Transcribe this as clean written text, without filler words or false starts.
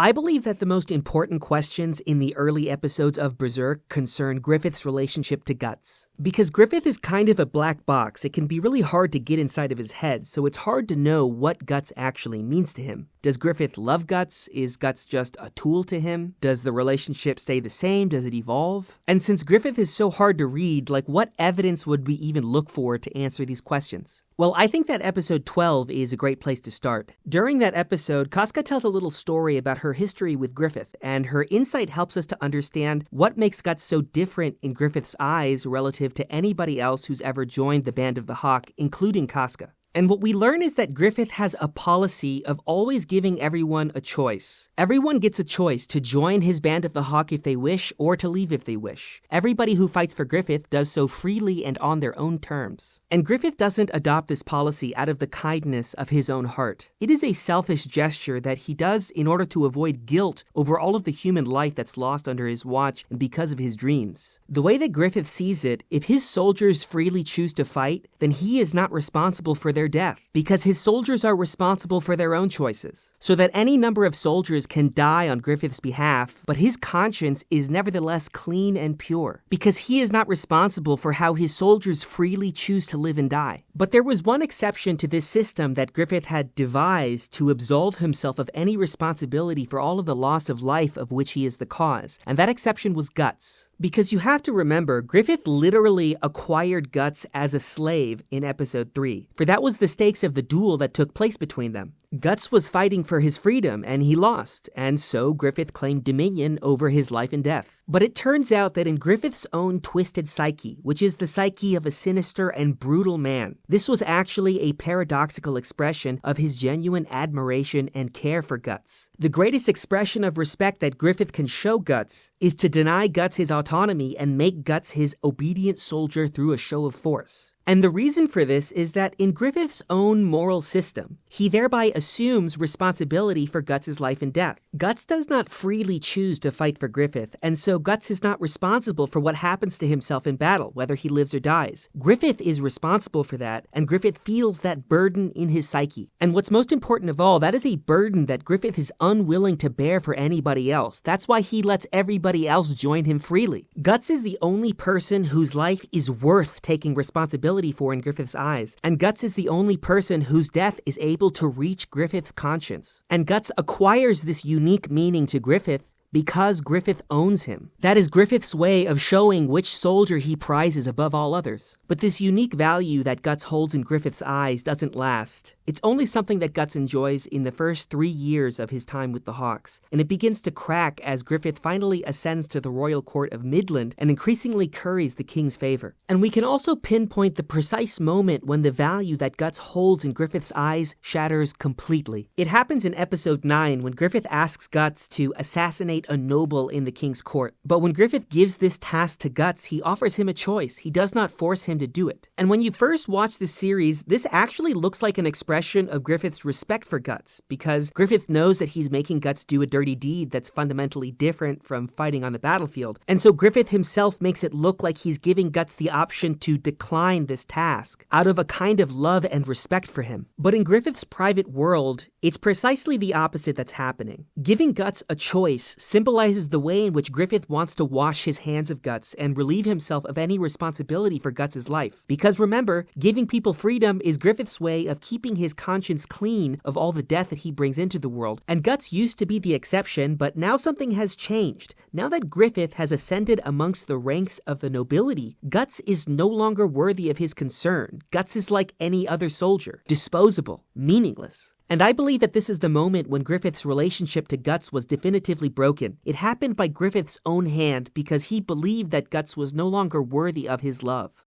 I believe that the most important questions in the early episodes of Berserk concern Griffith's relationship to Guts. Because Griffith is kind of a black box, it can be really hard to get inside of his head, so it's hard to know what Guts actually means to him. Does Griffith love Guts? Is Guts just a tool to him? Does the relationship stay the same? Does it evolve? And since Griffith is so hard to read, what evidence would we even look for to answer these questions? Well, I think that episode 12 is a great place to start. During that episode, Casca tells a little story about her history with Griffith, and her insight helps us to understand what makes Guts so different in Griffith's eyes relative to anybody else who's ever joined the Band of the Hawk, including Casca. And what we learn is that Griffith has a policy of always giving everyone a choice. Everyone gets a choice to join his Band of the Hawk if they wish, or to leave if they wish. Everybody who fights for Griffith does so freely and on their own terms. And Griffith doesn't adopt this policy out of the kindness of his own heart. It is a selfish gesture that he does in order to avoid guilt over all of the human life that's lost under his watch and because of his dreams. The way that Griffith sees it, if his soldiers freely choose to fight, then he is not responsible for their death, because his soldiers are responsible for their own choices. So that any number of soldiers can die on Griffith's behalf, but his conscience is nevertheless clean and pure, because he is not responsible for how his soldiers freely choose to live and die. But there was one exception to this system that Griffith had devised to absolve himself of any responsibility for all of the loss of life of which he is the cause, and that exception was Guts. Because you have to remember, Griffith literally acquired Guts as a slave in episode 3, for that was the stakes of the duel that took place between them. Guts was fighting for his freedom, and he lost, and so Griffith claimed dominion over his life and death. But it turns out that in Griffith's own twisted psyche, which is the psyche of a sinister and brutal man, this was actually a paradoxical expression of his genuine admiration and care for Guts. The greatest expression of respect that Griffith can show Guts is to deny Guts his autonomy and make Guts his obedient soldier through a show of force. And the reason for this is that in Griffith's own moral system, he thereby assumes responsibility for Guts' life and death. Guts does not freely choose to fight for Griffith, and so Guts is not responsible for what happens to himself in battle, whether he lives or dies. Griffith is responsible for that, and Griffith feels that burden in his psyche. And what's most important of all, that is a burden that Griffith is unwilling to bear for anybody else. That's why he lets everybody else join him freely. Guts is the only person whose life is worth taking responsibility for in Griffith's eyes, and Guts is the only person whose death is able to reach Griffith's conscience. And Guts acquires this unique meaning to Griffith because Griffith owns him. That is Griffith's way of showing which soldier he prizes above all others. But this unique value that Guts holds in Griffith's eyes doesn't last. It's only something that Guts enjoys in the first 3 years of his time with the Hawks, and it begins to crack as Griffith finally ascends to the royal court of Midland and increasingly curries the king's favor. And we can also pinpoint the precise moment when the value that Guts holds in Griffith's eyes shatters completely. It happens in episode 9 when Griffith asks Guts to assassinate a noble in the king's court. But when Griffith gives this task to Guts, he offers him a choice. He does not force him to do it. And when you first watch this series, this actually looks like an expression of Griffith's respect for Guts, because Griffith knows that he's making Guts do a dirty deed that's fundamentally different from fighting on the battlefield. And so Griffith himself makes it look like he's giving Guts the option to decline this task out of a kind of love and respect for him. But in Griffith's private world, it's precisely the opposite that's happening. Giving Guts a choice symbolizes the way in which Griffith wants to wash his hands of Guts and relieve himself of any responsibility for Guts' life. Because remember, giving people freedom is Griffith's way of keeping his conscience clean of all the death that he brings into the world. And Guts used to be the exception, but now something has changed. Now that Griffith has ascended amongst the ranks of the nobility, Guts is no longer worthy of his concern. Guts is like any other soldier, disposable, meaningless. And I believe that this is the moment when Griffith's relationship to Guts was definitively broken. It happened by Griffith's own hand because he believed that Guts was no longer worthy of his love.